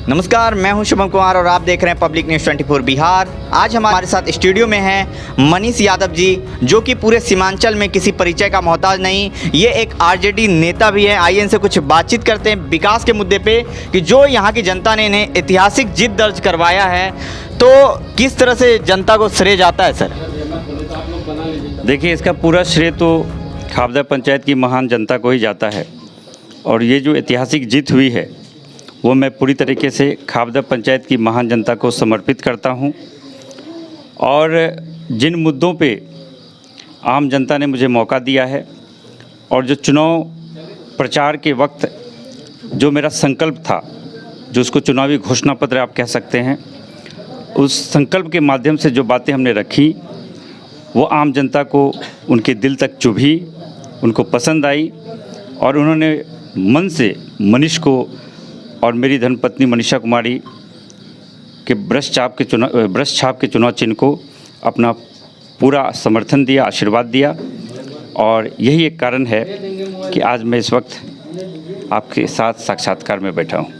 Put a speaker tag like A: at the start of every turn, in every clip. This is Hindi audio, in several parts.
A: नमस्कार, मैं हूं शुभम कुमार और आप देख रहे हैं पब्लिक न्यूज़ 24 बिहार। आज हमारे साथ स्टूडियो में हैं मनीष यादव जी, जो कि पूरे सीमांचल में किसी परिचय का मोहताज नहीं, ये एक आरजेडी नेता भी है। आइए इनसे कुछ बातचीत करते हैं विकास के मुद्दे पे कि जो यहाँ की जनता ने इन्हें ऐतिहासिक जीत दर्ज करवाया है, तो किस तरह से जनता को श्रेय जाता है सर?
B: देखिए, इसका पूरा श्रेय तो खाबदा पंचायत की महान जनता को ही जाता है और ये जो ऐतिहासिक जीत हुई है वो मैं पूरी तरीके से खाबदा पंचायत की महान जनता को समर्पित करता हूं। और जिन मुद्दों पे आम जनता ने मुझे मौका दिया है और जो चुनाव प्रचार के वक्त जो मेरा संकल्प था, जो उसको चुनावी घोषणा पत्र आप कह सकते हैं, उस संकल्प के माध्यम से जो बातें हमने रखी वो आम जनता को उनके दिल तक चुभी, उनको पसंद आई और उन्होंने मन से मनीष को और मेरी धर्मपत्नी मनीषा कुमारी के ब्रश छाप के चुनाव चिन्ह को अपना पूरा समर्थन दिया, आशीर्वाद दिया। और यही एक कारण है कि आज मैं इस वक्त आपके साथ साक्षात्कार में बैठा हूँ।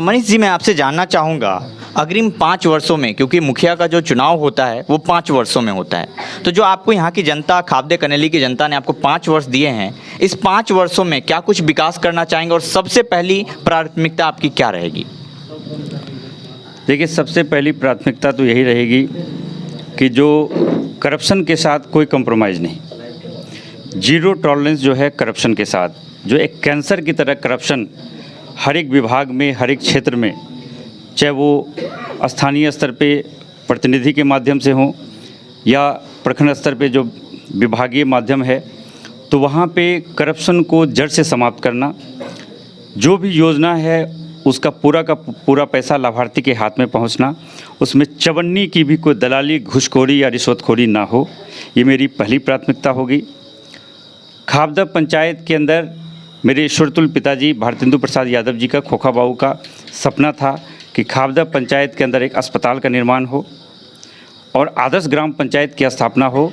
A: मनीष जी, मैं आपसे जानना चाहूँगा, अग्रिम 5 वर्षों में, क्योंकि मुखिया का जो चुनाव होता है वो 5 वर्षों में होता है, तो जो आपको यहाँ की जनता, खाबदे कनेली की जनता ने आपको 5 वर्ष दिए हैं, इस 5 वर्षों में क्या कुछ विकास करना चाहेंगे और सबसे पहली प्राथमिकता आपकी क्या रहेगी?
B: देखिए, सबसे पहली प्राथमिकता तो यही रहेगी कि जो करप्शन के साथ कोई कंप्रोमाइज़ नहीं, जीरो टॉलरेंस जो है करप्शन के साथ, जो एक कैंसर की तरह करप्शन हर एक विभाग में, हर एक क्षेत्र में, चाहे वो स्थानीय स्तर पे प्रतिनिधि के माध्यम से हो या प्रखंड स्तर पे जो विभागीय माध्यम है, तो वहाँ पे करप्शन को जड़ से समाप्त करना। जो भी योजना है उसका पूरा का पूरा पैसा लाभार्थी के हाथ में पहुँचना, उसमें चवन्नी की भी कोई दलाली, घूसखोरी या रिश्वतखोरी ना हो, ये मेरी पहली प्राथमिकता होगी। खाबदा पंचायत के अंदर मेरे ईश्वरतुल्य पिताजी भारतेंदु प्रसाद यादव जी का, खोखा बाबू का सपना था कि खाबदा पंचायत के अंदर एक अस्पताल का निर्माण हो और आदर्श ग्राम पंचायत की स्थापना हो,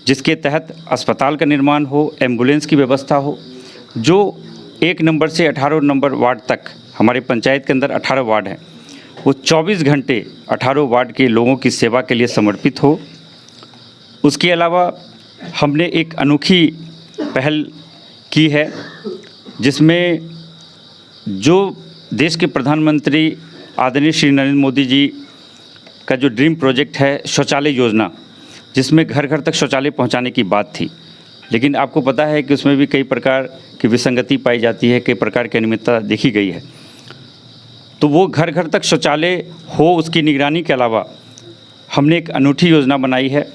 B: जिसके तहत अस्पताल का निर्माण हो, एम्बुलेंस की व्यवस्था हो, जो 1 नंबर से 18 नंबर वार्ड तक, हमारे पंचायत के अंदर 18 वार्ड हैं, वो 24 घंटे 18 वार्ड के लोगों की सेवा के लिए समर्पित हो। उसके अलावा हमने एक अनोखी पहल की है जिसमें जो देश के प्रधानमंत्री आदरणीय श्री नरेंद्र मोदी जी का जो ड्रीम प्रोजेक्ट है शौचालय योजना, जिसमें घर घर तक शौचालय पहुंचाने की बात थी, लेकिन आपको पता है कि उसमें भी कई प्रकार की विसंगति पाई जाती है, कई प्रकार की अनियमितता देखी गई है। तो वो घर घर तक शौचालय हो, उसकी निगरानी के अलावा हमने एक अनूठी योजना बनाई है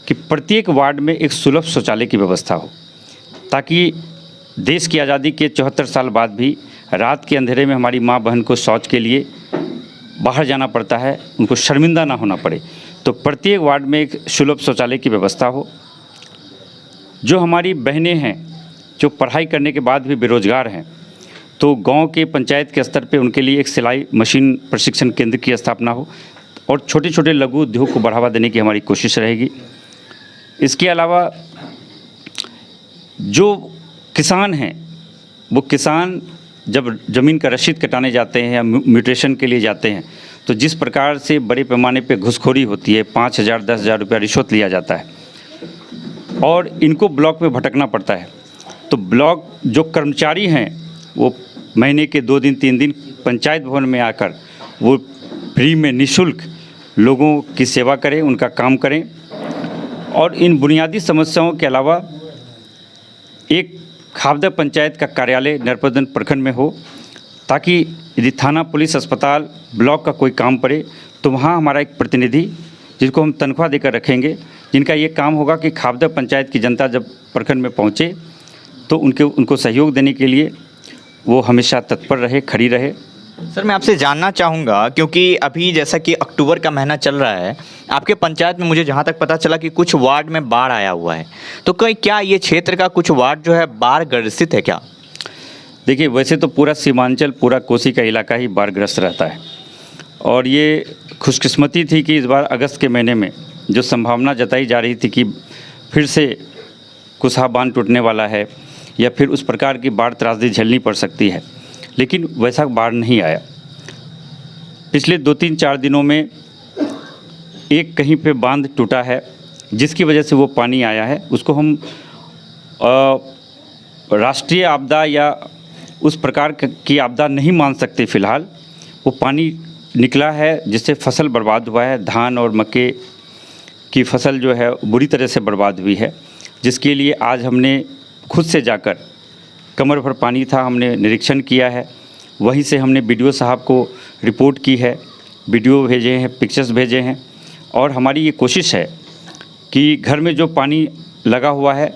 B: कि प्रत्येक वार्ड में एक सुलभ शौचालय की व्यवस्था हो, ताकि देश की आज़ादी के 74 साल बाद भी रात के अंधेरे में हमारी माँ बहन को शौच के लिए बाहर जाना पड़ता है, उनको शर्मिंदा ना होना पड़े। तो प्रत्येक वार्ड में एक सुलभ शौचालय की व्यवस्था हो। जो हमारी बहनें हैं जो पढ़ाई करने के बाद भी बेरोजगार हैं, तो गांव के पंचायत के स्तर पे उनके लिए एक सिलाई मशीन प्रशिक्षण केंद्र की स्थापना हो और छोटे छोटे लघु उद्योग को बढ़ावा देने की हमारी कोशिश रहेगी। इसके अलावा जो किसान हैं, वो किसान जब ज़मीन का रसीद कटाने जाते हैं या म्यूटेशन के लिए जाते हैं, तो जिस प्रकार से बड़े पैमाने पे घूसखोरी होती है, 5,000 10,000 रुपया रिश्वत लिया जाता है और इनको ब्लॉक में भटकना पड़ता है। तो ब्लॉक जो कर्मचारी हैं वो महीने के 2 दिन 3 दिन पंचायत भवन में आकर वो फ्री में निःशुल्क लोगों की सेवा करें, उनका काम करें। और इन बुनियादी समस्याओं के अलावा एक खाबदा पंचायत का कार्यालय नरपतगंज प्रखंड में हो, ताकि यदि थाना, पुलिस, अस्पताल, ब्लॉक का कोई काम पड़े तो वहाँ हमारा एक प्रतिनिधि, जिसको हम तनख्वाह देकर रखेंगे, जिनका ये काम होगा कि खाबदा पंचायत की जनता जब प्रखंड में पहुँचे तो उनको सहयोग देने के लिए वो हमेशा तत्पर रहे, खड़ी रहे।
A: सर, मैं आपसे जानना चाहूँगा, क्योंकि अभी जैसा कि अक्टूबर का महीना चल रहा है, आपके पंचायत में मुझे जहाँ तक पता चला कि कुछ वार्ड में बाढ़ आया हुआ है, तो क्या ये क्षेत्र का कुछ वार्ड जो है बाढ़ ग्रसित है क्या?
B: देखिए, वैसे तो पूरा सीमांचल, पूरा कोसी का इलाका ही बाढ़ग्रस्त रहता है और ये खुशकिस्मती थी कि इस बार अगस्त के महीने में जो संभावना जताई जा रही थी कि फिर से कुसहा बांध टूटने वाला है या फिर उस प्रकार की बाढ़ त्रासदी झेलनी पड़ सकती है, लेकिन वैसा बाढ़ नहीं आया। पिछले 2-3-4 दिनों में एक कहीं पे बांध टूटा है, जिसकी वजह से वो पानी आया है। उसको हम राष्ट्रीय आपदा या उस प्रकार की आपदा नहीं मान सकते फ़िलहाल। वो पानी निकला है जिससे फसल बर्बाद हुआ है। धान और मक्के की फसल जो है बुरी तरह से बर्बाद हुई है, जिसके लिए आज हमने खुद से जाकर, कमर भर पानी था, हमने निरीक्षण किया है। वहीं से हमने बीडीओ साहब को रिपोर्ट की है, वीडियो भेजे हैं, पिक्चर्स भेजे हैं। और हमारी ये कोशिश है कि घर में जो पानी लगा हुआ है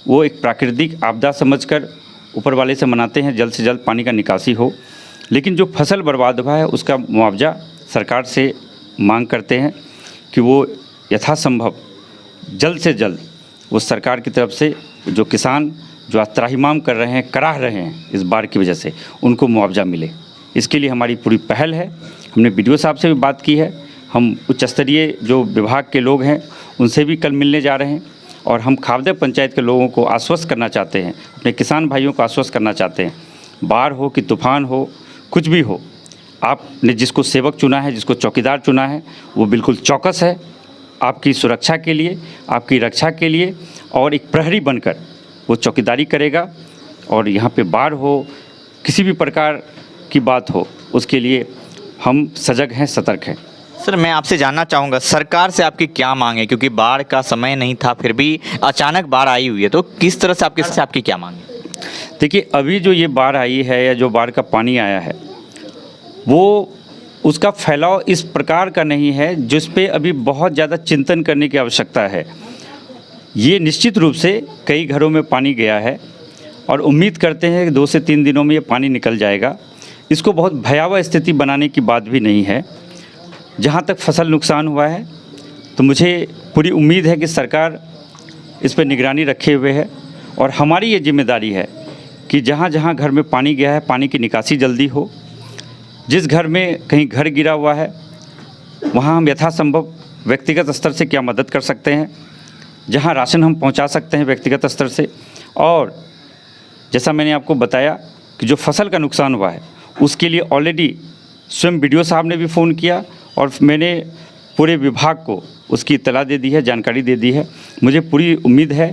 B: वो एक प्राकृतिक आपदा समझकर ऊपर वाले से मनाते हैं जल्द से जल्द पानी का निकासी हो। लेकिन जो फसल बर्बाद हुआ है उसका मुआवजा सरकार से मांग करते हैं कि वो यथासंभव जल्द से जल्द वो सरकार की तरफ से जो किसान जो आज त्राहिमाम कर रहे हैं, कराह रहे हैं इस बाढ़ की वजह से, उनको मुआवजा मिले। इसके लिए हमारी पूरी पहल है। हमने बीडीओ साहब से भी बात की है, हम उच्च स्तरीय जो विभाग के लोग हैं उनसे भी कल मिलने जा रहे हैं। और हम खावदे पंचायत के लोगों को आश्वस्त करना चाहते हैं, अपने किसान भाइयों को आश्वस्त करना चाहते हैं, बाढ़ हो कि तूफ़ान हो, कुछ भी हो, आपने जिसको सेवक चुना है, जिसको चौकीदार चुना है, वो बिल्कुल चौकस है आपकी सुरक्षा के लिए, आपकी रक्षा के लिए। और एक प्रहरी बनकर वो चौकीदारी करेगा। और यहाँ पे बाढ़ हो, किसी भी प्रकार की बात हो, उसके लिए हम सजग हैं, सतर्क हैं।
A: सर, मैं आपसे जानना चाहूँगा सरकार से आपकी क्या मांग है, क्योंकि बाढ़ का समय नहीं था फिर भी अचानक बाढ़ आई हुई है, तो किस तरह से आपकी क्या मांग है?
B: देखिए, अभी जो ये बाढ़ आई है या जो बाढ़ का पानी आया है, वो उसका फैलाव इस प्रकार का नहीं है जिस पे अभी बहुत ज़्यादा चिंतन करने की आवश्यकता है। ये निश्चित रूप से कई घरों में पानी गया है और उम्मीद करते हैं कि 2 से 3 दिनों में ये पानी निकल जाएगा। इसको बहुत भयावह स्थिति बनाने की बात भी नहीं है। जहाँ तक फसल नुकसान हुआ है तो मुझे पूरी उम्मीद है कि सरकार इस पर निगरानी रखे हुए है। और हमारी ये जिम्मेदारी है कि जहाँ जहाँ घर में पानी गया है, पानी की निकासी जल्दी हो। जिस घर में कहीं घर गिरा हुआ है वहाँ हम यथासंभव व्यक्तिगत स्तर से क्या मदद कर सकते हैं, जहाँ राशन हम पहुँचा सकते हैं व्यक्तिगत स्तर से। और जैसा मैंने आपको बताया कि जो फसल का नुकसान हुआ है उसके लिए ऑलरेडी स्वयं बीडीओ साहब ने भी फ़ोन किया और मैंने पूरे विभाग को उसकी इत्तला दे दी है, जानकारी दे दी है। मुझे पूरी उम्मीद है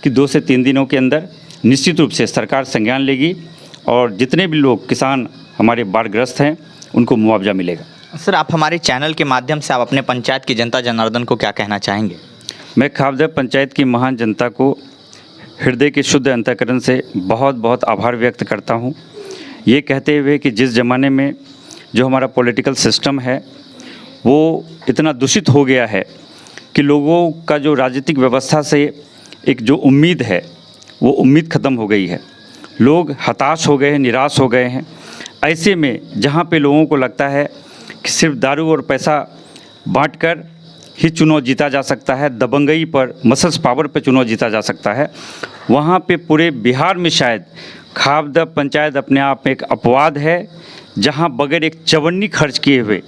B: कि 2 से 3 दिनों के अंदर निश्चित रूप से सरकार संज्ञान लेगी और जितने भी लोग किसान हमारे बाढ़ग्रस्त हैं उनको मुआवजा मिलेगा।
A: सर, आप हमारे चैनल के माध्यम से आप अपने पंचायत की जनता जनार्दन को क्या कहना चाहेंगे?
B: मैं खावदे पंचायत की महान जनता को हृदय के शुद्ध अंतःकरण से बहुत बहुत आभार व्यक्त करता हूँ, ये कहते हुए कि जिस ज़माने में जो हमारा पॉलिटिकल सिस्टम है वो इतना दूषित हो गया है कि लोगों का जो राजनीतिक व्यवस्था से एक जो उम्मीद है वो उम्मीद ख़त्म हो गई है। लोग हताश हो गए हैं, निराश हो गए हैं। ऐसे में जहाँ पे लोगों को लगता है कि सिर्फ दारू और पैसा बांटकर ही चुनाव जीता जा सकता है, दबंगई पर, मसल्स पावर पर चुनाव जीता जा सकता है, वहाँ पे पूरे बिहार में शायद खावदा पंचायत अपने आप में एक अपवाद है जहाँ बगैर एक चवन्नी खर्च किए हुए,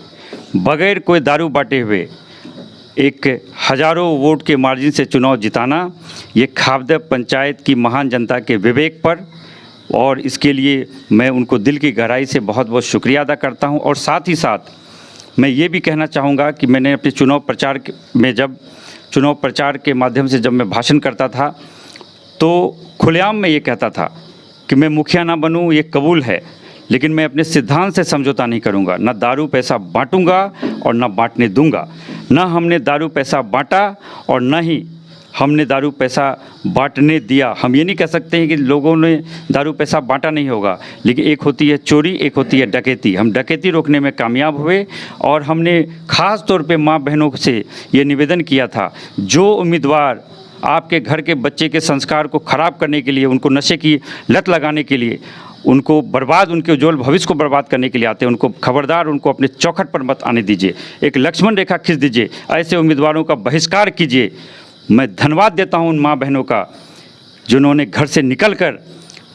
B: बगैर कोई दारू बांटे हुए एक हज़ारों वोट के मार्जिन से चुनाव जिताना, ये खावदा पंचायत की महान जनता के विवेक पर, और इसके लिए मैं उनको दिल की गहराई से बहुत बहुत शुक्रिया अदा करता हूं। और साथ ही साथ मैं ये भी कहना चाहूँगा कि मैंने अपने चुनाव प्रचार में जब चुनाव प्रचार के माध्यम से जब मैं भाषण करता था तो खुलेआम मैं ये कहता था कि मैं मुखिया ना बनूं ये कबूल है, लेकिन मैं अपने सिद्धांत से समझौता नहीं करूंगा। ना दारू पैसा बांटूंगा और ना बांटने दूंगा। ना हमने दारू पैसा बांटा और ना ही हमने दारू पैसा बांटने दिया। हम ये नहीं कह सकते हैं कि लोगों ने दारू पैसा बांटा नहीं होगा, लेकिन एक होती है चोरी, एक होती है डकैती। हम डकैती रोकने में कामयाब हुए और हमने ख़ास तौर पे माँ बहनों से ये निवेदन किया था, जो उम्मीदवार आपके घर के बच्चे के संस्कार को ख़राब करने के लिए, उनको नशे की लत लगाने के लिए, उनको बर्बाद, उनके उज्ज्वल भविष्य को बर्बाद करने के लिए आते हैं, उनको खबरदार, उनको अपने चौखट पर मत आने दीजिए। एक लक्ष्मण रेखा खींच दीजिए, ऐसे उम्मीदवारों का बहिष्कार कीजिए। मैं धन्यवाद देता हूं उन माँ बहनों का जिन्होंने घर से निकलकर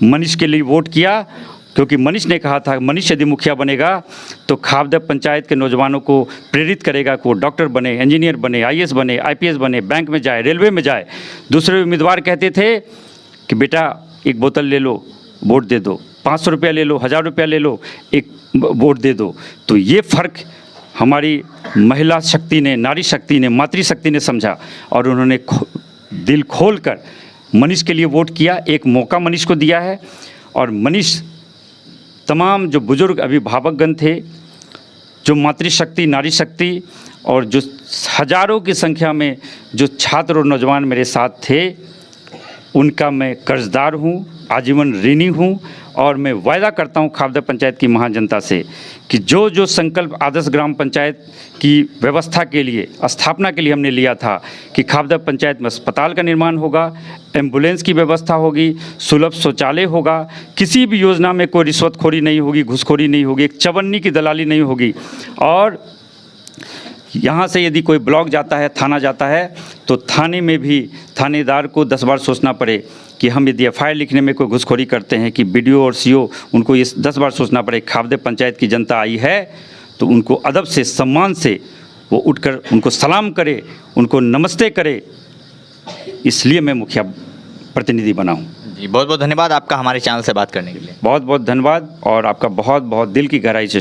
B: मनीष के लिए वोट किया, क्योंकि मनीष ने कहा था मनीष यदि मुखिया बनेगा तो खावदा पंचायत के नौजवानों को प्रेरित करेगा कि वो डॉक्टर बने, इंजीनियर बने, आईएएस बने, आईपीएस बने, बैंक में जाए, रेलवे में जाए। दूसरे उम्मीदवार कहते थे कि बेटा एक बोतल ले लो, वोट दे दो, 500 रुपया ले लो, 1000 रुपया ले लो, एक वोट दे दो। तो ये फ़र्क हमारी महिला शक्ति ने, नारी शक्ति ने, मातृशक्ति ने समझा और उन्होंने दिल खोल कर मनीष के लिए वोट किया। एक मौका मनीष को दिया है और मनीष तमाम जो बुजुर्ग अभिभावकगण थे, जो मातृशक्ति, नारी शक्ति और जो हज़ारों की संख्या में जो छात्र और नौजवान मेरे साथ थे, उनका मैं कर्जदार हूँ, आजीवन ऋणी हूँ। और मैं वायदा करता हूँ खाबदा पंचायत की महाजनता से कि जो जो संकल्प आदर्श ग्राम पंचायत की व्यवस्था के लिए, स्थापना के लिए हमने लिया था कि खाबदा पंचायत में अस्पताल का निर्माण होगा, एम्बुलेंस की व्यवस्था होगी, सुलभ शौचालय होगा, किसी भी योजना में कोई रिश्वतखोरी नहीं होगी, घूसखोरी नहीं होगी, एक चवन्नी की दलाली नहीं होगी। और यहाँ से यदि कोई ब्लॉक जाता है, थाना जाता है, तो थाने में भी थानेदार को 10 बार सोचना पड़े कि हम यदि एफआईआर लिखने में कोई घुसखोरी करते हैं कि बीडीओ और सीओ उनको ये 10 बार सोचना पड़े। खाबदे पंचायत की जनता आई है तो उनको अदब से, सम्मान से वो उठकर उनको सलाम करे, उनको नमस्ते करे। इसलिए मैं मुखिया प्रतिनिधि बना हूँ।
A: जी, बहुत बहुत धन्यवाद आपका हमारे चैनल से बात करने के लिए।
B: बहुत बहुत धन्यवाद और आपका बहुत बहुत दिल की गहराई से